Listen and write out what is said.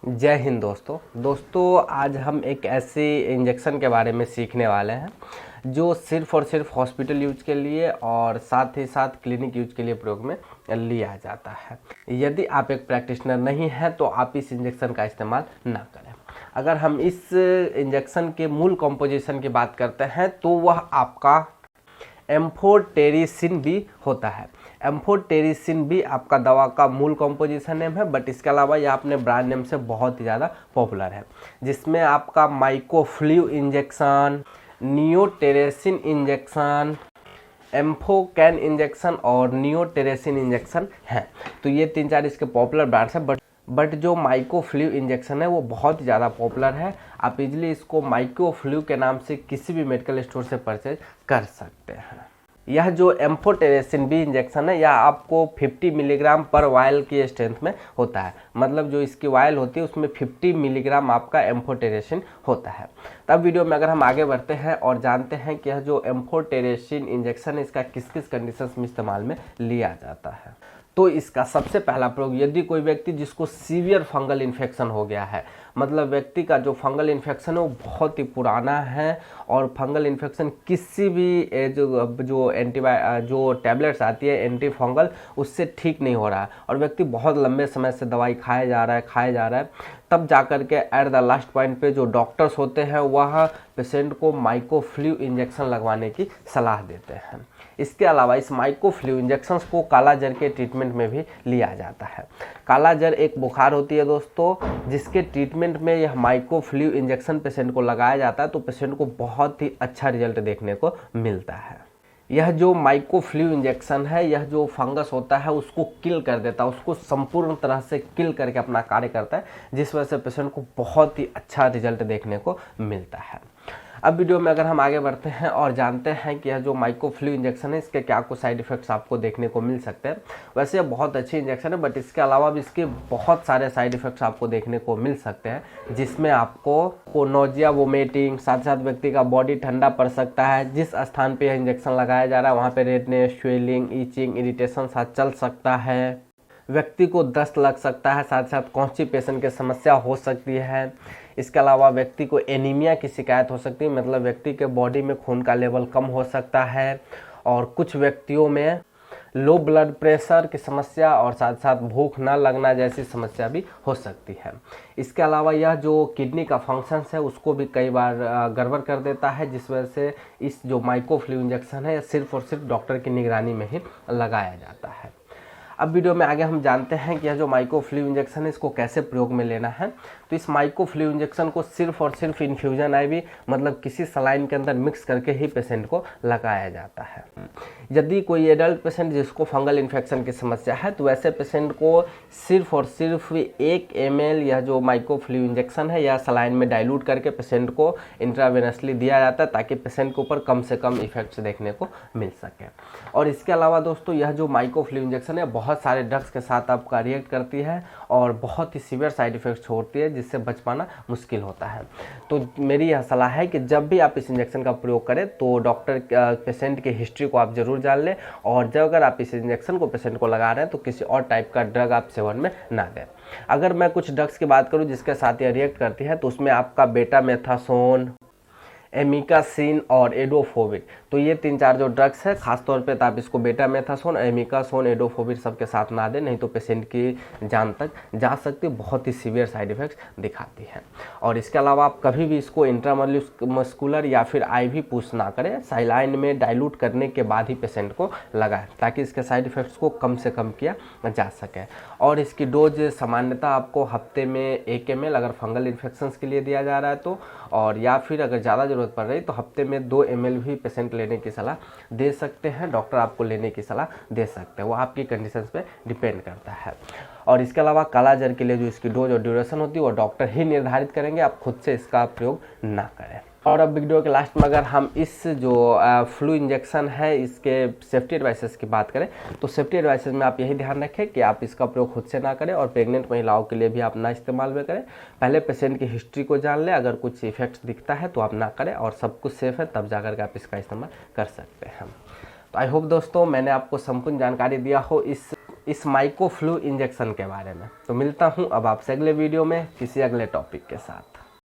जय हिंद दोस्तों आज हम एक ऐसे इंजेक्शन के बारे में सीखने वाले हैं जो सिर्फ़ और सिर्फ हॉस्पिटल यूज के लिए और साथ ही साथ क्लिनिक यूज के लिए प्रयोग में लिया जाता है। यदि आप एक प्रैक्टिशनर नहीं हैं तो आप इस इंजेक्शन का इस्तेमाल ना करें। अगर हम इस इंजेक्शन के मूल कॉम्पोजिशन की बात करते हैं तो वह आपका एम्फोटेरिसिन भी होता है। एम्फोटेरिसिन भी आपका दवा का मूल कॉम्पोजिशन नेम है, बट इसके अलावा यह अपने ब्रांड नेम से बहुत ही ज़्यादा पॉपुलर है, जिसमें आपका माइकोफ्ल्यू इंजेक्शन, नियोटेरेसिन इंजेक्शन, एम्फोकैन इंजेक्शन और नियोटेरेसिन इंजेक्शन है। तो ये 3-4 इसके पॉपुलर ब्रांड्स हैं, बट जो माइकोफ्ल्यू इंजेक्शन है वो बहुत ही ज़्यादा पॉपुलर है। आप इजीली इसको माइकोफ्ल्यू के नाम से किसी भी मेडिकल स्टोर से परचेज कर सकते हैं। यह जो एम्फोटेरेसिन बी इंजेक्शन है यह आपको 50 मिलीग्राम पर वायल की स्ट्रेंथ में होता है। मतलब जो इसकी वायल होती है उसमें 50 मिलीग्राम आपका एम्फोटेरेसिन होता है। तब वीडियो में अगर हम आगे बढ़ते हैं और जानते हैं कि यह जो एम्फोटेरेसिन इंजेक्शन है इसका किस किस कंडीशंस में इस्तेमाल में लिया जाता है। तो इसका सबसे पहला प्रयोग यदि कोई व्यक्ति जिसको सीवियर फंगल इन्फेक्शन हो गया है, मतलब व्यक्ति का जो फंगल इन्फेक्शन है वो बहुत ही पुराना है और फंगल इन्फेक्शन किसी भी जो टैबलेट्स आती है एंटी फंगल उससे ठीक नहीं हो रहा है और व्यक्ति बहुत लंबे समय से दवाई खाए जा रहा है, तब जाकर के एट द लास्ट पॉइंट पे जो डॉक्टर्स होते हैं वह पेशेंट को माइकोफ्ल्यू इंजेक्शन लगवाने की सलाह देते हैं। इसके अलावा इस माइकोफ्ल्यू इंजेक्शंस को काला जर के ट्रीटमेंट में भी लिया जाता है। काला जर एक बुखार होती है दोस्तों, जिसके ट्रीटमेंट में यह माइकोफ्ल्यू इंजेक्शन पेशेंट को लगाया जाता है तो पेशेंट को बहुत ही अच्छा रिजल्ट देखने को मिलता है। यह जो माइकोफ्ल्यू इंजेक्शन है यह जो फंगस होता है उसको किल कर देता है, उसको संपूर्ण तरह से किल करके अपना कार्य करता है, जिस वजह से पेशेंट को बहुत ही अच्छा रिजल्ट देखने को मिलता है। अब वीडियो में अगर हम आगे बढ़ते हैं और जानते हैं कि यह जो माइकोफ्ल्यू इंजेक्शन है इसके क्या कुछ साइड इफेक्ट्स आपको देखने को मिल सकते हैं। वैसे यह बहुत अच्छी इंजेक्शन है, बट इसके अलावा भी इसके बहुत सारे साइड इफेक्ट्स आपको देखने को मिल सकते हैं, जिसमें आपको नोजिया, वोमिटिंग, साथ साथ व्यक्ति का बॉडी ठंडा पड़ सकता है। जिस स्थान पर यह इंजेक्शन लगाया जा रहा है वहाँ पर रेडनेस, स्वेलिंग, ईचिंग, इरिटेशन साथ चल सकता है। व्यक्ति को दस्त लग सकता है, साथ साथ कॉन्स्टिपेशन की समस्या हो सकती है। इसके अलावा व्यक्ति को एनीमिया की शिकायत हो सकती है, मतलब व्यक्ति के बॉडी में खून का लेवल कम हो सकता है और कुछ व्यक्तियों में लो ब्लड प्रेशर की समस्या और साथ साथ भूख न लगना जैसी समस्या भी हो सकती है। इसके अलावा यह जो किडनी का फंक्शंस है उसको भी कई बार गड़बड़ कर देता है, जिस वजह से इस जो माइकोफ्ल्यू इंजेक्शन है सिर्फ और सिर्फ डॉक्टर की निगरानी में ही लगाया जाता है। अब वीडियो में आगे हम जानते हैं कि यह जो माइकोफ्ल्यू इंजेक्शन है इसको कैसे प्रयोग में लेना है। तो इस माइकोफ्ल्यू इंजेक्शन को सिर्फ और सिर्फ इन्फ्यूजन आईवी मतलब किसी सलाइन के अंदर मिक्स करके ही पेशेंट को लगाया जाता है। यदि कोई एडल्ट पेशेंट जिसको फंगल इन्फेक्शन की समस्या है तो वैसे पेशेंट को सिर्फ और सिर्फ 1 ml यह जो माइकोफ्ल्यू इंजेक्शन है या सलाइन में डाइल्यूट करके पेशेंट को इंट्रावेनसली दिया जाता है, ताकि पेशेंट के ऊपर कम से कम इफेक्ट्स देखने को मिल सके। और इसके अलावा दोस्तों यह जो माइकोफ्ल्यू इंजेक्शन है बहुत सारे ड्रग्स के साथ आपका रिएक्ट करती है और बहुत ही सीवियर साइड इफेक्ट्स छोड़ती है, जिससे बच पाना मुश्किल होता है। तो मेरी यह सलाह है कि जब भी आप इस इंजेक्शन का प्रयोग करें तो डॉक्टर पेशेंट की हिस्ट्री को आप जरूर जान लें, और जब अगर आप इस इंजेक्शन को पेशेंट को लगा रहे हैं तो किसी और टाइप का ड्रग आप सेवन में ना दें। अगर मैं कुछ ड्रग्स की बात करूं जिसके साथ यह रिएक्ट करती है तो उसमें आपका बेटामेथासोन, एमिकासिन और एडोफोविर, तो ये 3-4 जो ड्रग्स है खासतौर पे तो आप इसको बेटामेथासोन, एमिकासोन, एडोफोविर सबके साथ ना दें, नहीं तो पेशेंट की जान तक जा सकती है, बहुत ही सीवियर साइड इफेक्ट्स दिखाती है। और इसके अलावा आप कभी भी इसको इंट्रामस्कुलर या फिर आईवी पुश ना करें, साइलाइन में डाइल्यूट करने के बाद ही पेशेंट को लगाएं, ताकि इसके साइड इफेक्ट्स को कम से कम किया जा सके। और इसकी डोज सामान्यतः आपको हफ्ते में 1 ml अगर फंगल इन्फेक्शन के लिए दिया जा रहा है तो, और या फिर अगर ज़्यादा ज़रूरत पड़ रही तो हफ्ते में 2 ml भी पेशेंट लेने की सलाह दे सकते हैं। डॉक्टर आपको लेने की सलाह दे सकते हैं, वो आपकी कंडीशंस पे डिपेंड करता है। और इसके अलावा काला जर के लिए जो इसकी डोज और ड्यूरेशन होती है वो डॉक्टर ही निर्धारित करेंगे, आप खुद से इसका प्रयोग ना करें। और अब वीडियो के लास्ट में अगर हम इस जो फ्लू इंजेक्शन है इसके सेफ्टी एडवाइसेस की बात करें तो सेफ्टी एडवाइसेस में आप यही ध्यान रखें कि आप इसका प्रयोग खुद से ना करें और प्रेग्नेंट महिलाओं के लिए भी आप ना इस्तेमाल में करें। पहले पेशेंट की हिस्ट्री को जान लें, अगर कुछ इफेक्ट्स दिखता है तो आप ना करें और सब कुछ सेफ है तब जाकर के आप इसका इस्तेमाल कर सकते हैं। तो आई होप दोस्तों मैंने आपको संपूर्ण जानकारी दिया हो इस इस माइक्रो फ्लू इंजेक्शन के बारे में। तो मिलता हूँ अब आपसे अगले वीडियो में किसी अगले टॉपिक के साथ।